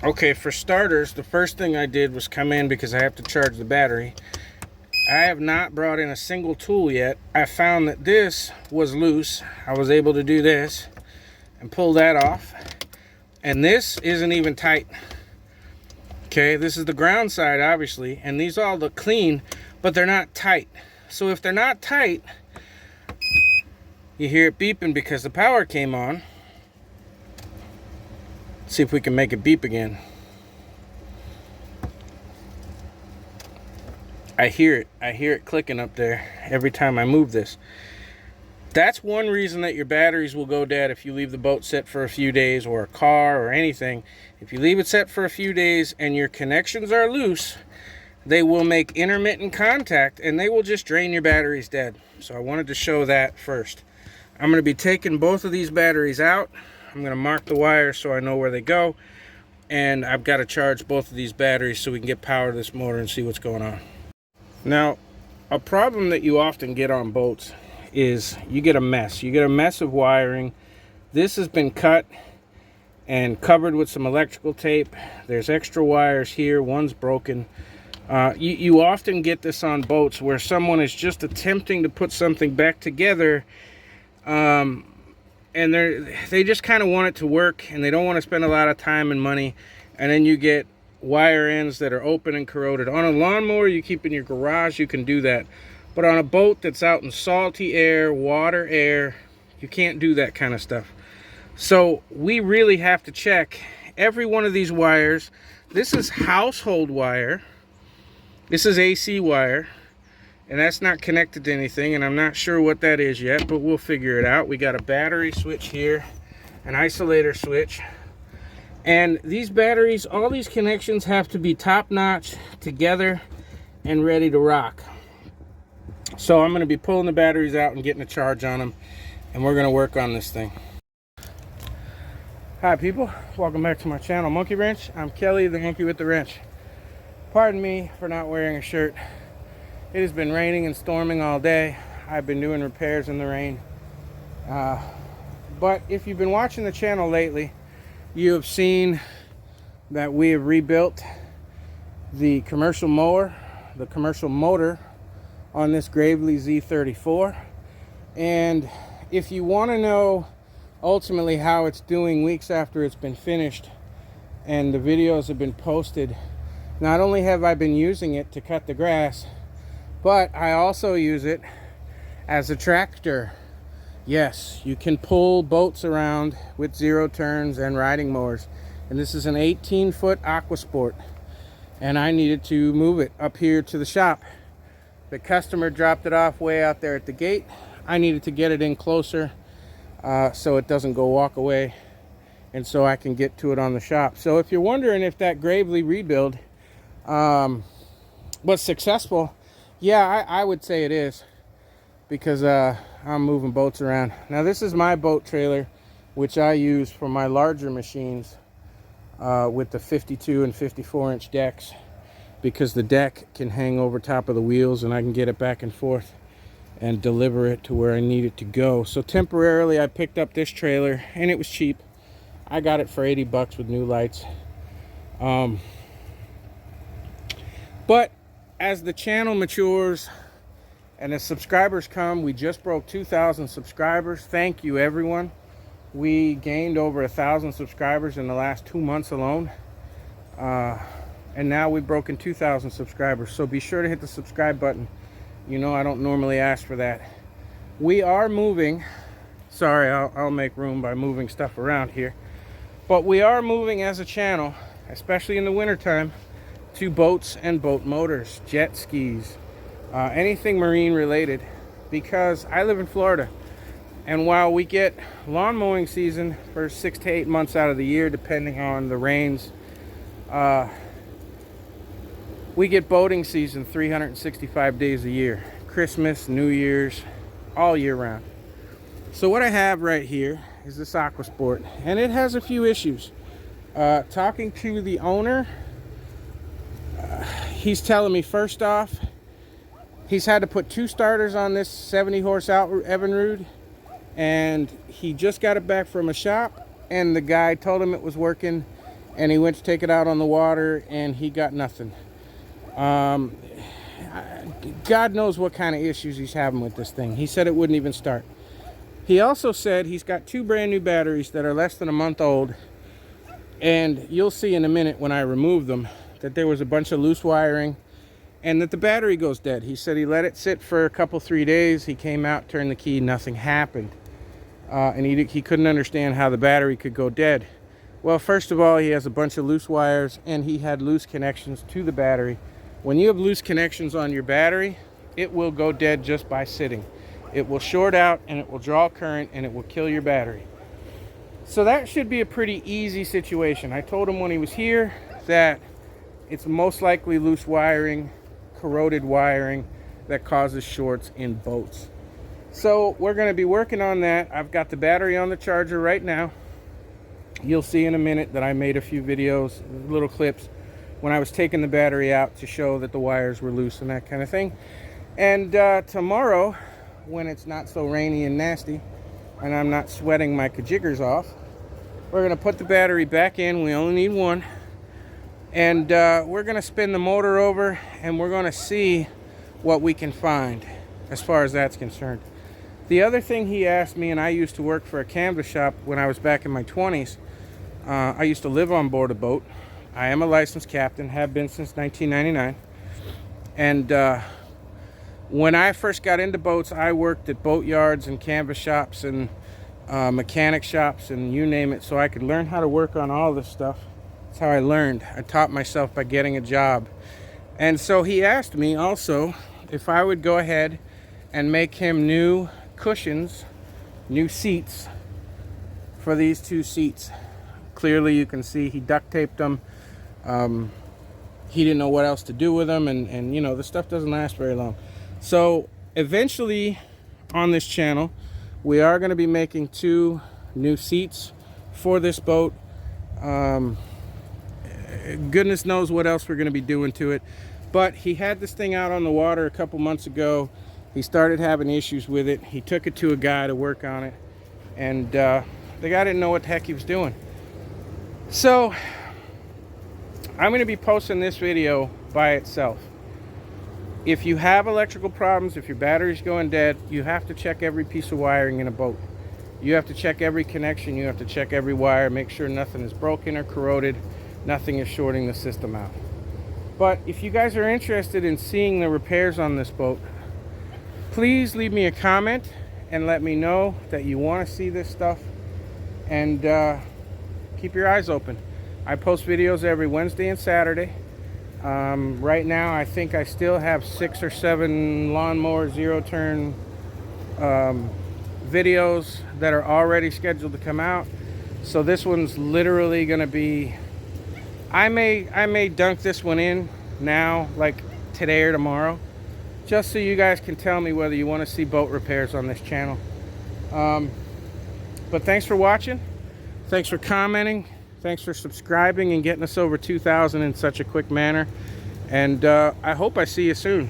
Okay, for starters, the first thing I did was come in because I have to charge the battery. I have not brought in a single tool yet. I found that this was loose. I was able to do this and pull that off. And this isn't even tight. Okay, this is the ground side, obviously, and these all look clean, but they're not tight. So if they're not tight, you hear it beeping because the power came on. Let's see if we can make it beep again. I hear it clicking up there every time I move this. That's one reason that your batteries will go dead if you leave the boat set for a few days, or a car or anything. If you leave it set for a few days and your connections are loose, they will make intermittent contact and they will just drain your batteries dead. So I wanted to show that first. I'm going to be taking both of these batteries out. I'm going to mark the wires so I know where they go. And I've got to charge both of these batteries so we can get power to this motor and see what's going on. Now, a problem that you often get on boats is you get a mess. You get a mess of wiring. This has been cut and covered with some electrical tape. There's extra wires here. One's broken. You often get this on boats where someone is just attempting to put something back together, and they just kind of want it to work, and they don't want to spend a lot of time and money, and then you get wire ends that are open and corroded. On a lawnmower you keep in your garage, you can do that. But on a boat that's out in salty air, water air, you can't do that kind of stuff. So we really have to check every one of these wires. This is household wire. This is AC wire. And that's not connected to anything, and I'm not sure what that is yet, but we'll figure it out. We got a battery switch here, an isolator switch. And these batteries, all these connections have to be top-notch, together, and ready to rock. So I'm going to be pulling the batteries out and getting a charge on them, and we're going to work on this thing. Hi people, welcome back to my channel, Monkey Wrench. I'm Kelly, the monkey with the wrench. Pardon me for not wearing a shirt. It has been raining and storming all day. I've been doing repairs in the rain. But if you've been watching the channel lately, you have seen that we have rebuilt the commercial mower, the commercial motor on this Gravely Z34. And if you want to know ultimately how it's doing weeks after it's been finished and the videos have been posted, not only have I been using it to cut the grass, but I also use it as a tractor. Yes, you can pull boats around with zero turns and riding mowers. And this is an 18-foot Aquasport. And I needed to move it up here to the shop. The customer dropped it off way out there at the gate. I needed to get it in closer so it doesn't go walk away. And so I can get to it on the shop. So if you're wondering if that Gravely rebuild was successful, yeah, I would say it is. Because I'm moving boats around. Now this is my boat trailer, which I use for my larger machines with the 52 and 54 inch decks, because the deck can hang over top of the wheels and I can get it back and forth and deliver it to where I need it to go. So temporarily I picked up this trailer, and it was cheap. I got it for 80 bucks with new lights. But as the channel matures and as subscribers come, we just broke 2,000 subscribers. Thank you, everyone. We gained over 1,000 subscribers in the last 2 months alone. And now we've broken 2,000 subscribers. So be sure to hit the subscribe button. You know I don't normally ask for that. We are moving. Sorry, I'll make room by moving stuff around here. But we are moving as a channel, especially in the wintertime, to boats and boat motors, jet skis, anything marine related, because I live in Florida, and while we get lawn mowing season for 6 to 8 months out of the year depending on the rains, we get boating season 365 days a year, Christmas, New Year's, all year round. So what I have right here is this Aquasport, and it has a few issues. Talking to the owner, he's telling me, first off, he's had to put 2 starters on this 70 horse Evenrude, and he just got it back from a shop, and the guy told him it was working, and he went to take it out on the water and he got nothing. God knows what kind of issues he's having with this thing. He said it wouldn't even start. He also said he's got 2 brand new batteries that are less than a month old, and you'll see in a minute when I remove them that there was a bunch of loose wiring and that the battery goes dead. He said he let it sit for a couple, 3 days. He came out, turned the key, nothing happened. And he couldn't understand how the battery could go dead. Well, first of all, he has a bunch of loose wires, and he had loose connections to the battery. When you have loose connections on your battery, it will go dead just by sitting. It will short out, and it will draw current, and it will kill your battery. So that should be a pretty easy situation. I told him when he was here that it's most likely loose wiring, corroded wiring, that causes shorts in boats. So we're going to be working on that. I've got the battery on the charger right now. You'll see in a minute that I made a few videos, little clips, when I was taking the battery out to show that the wires were loose and that kind of thing. And tomorrow, when it's not so rainy and nasty, and I'm not sweating my kajiggers off, we're going to put the battery back in. We only need one. And we're going to spin the motor over, and we're going to see what we can find as far as that's concerned. The other thing he asked me, and I used to work for a canvas shop when I was back in my 20s. I used to live on board a boat. I am a licensed captain, have been since 1999. And when I first got into boats, I worked at boat yards and canvas shops and mechanic shops and you name it, so I could learn how to work on all this stuff. That's how I learned. I taught myself by getting a job. And so he asked me also if I would go ahead and make him new cushions, new seats for these 2 seats. Clearly you can see he duct taped them. He didn't know what else to do with them, and you know, the stuff doesn't last very long. So eventually on this channel we are going to be making 2 new seats for this boat. Goodness knows what else we're going to be doing to it, but he had this thing out on the water a couple months ago. He started having issues with it. He took it to a guy to work on it, and the guy didn't know what the heck he was doing. So I'm going to be posting this video by itself. If you have electrical problems, if your battery's going dead, you have to check every piece of wiring in a boat. You have to check every connection. You have to check every wire, make sure nothing is broken or corroded, nothing is shorting the system out. But if you guys are interested in seeing the repairs on this boat, please leave me a comment and let me know that you want to see this stuff, and keep your eyes open. I post videos every Wednesday and Saturday. Right now I think I still have 6 or 7 lawnmower zero-turn videos that are already scheduled to come out. So this one's literally going to be, I may dunk this one in now, like today or tomorrow, just so you guys can tell me whether you want to see boat repairs on this channel. But thanks for watching. Thanks for commenting. Thanks for subscribing and getting us over 2,000 in such a quick manner. And I hope I see you soon.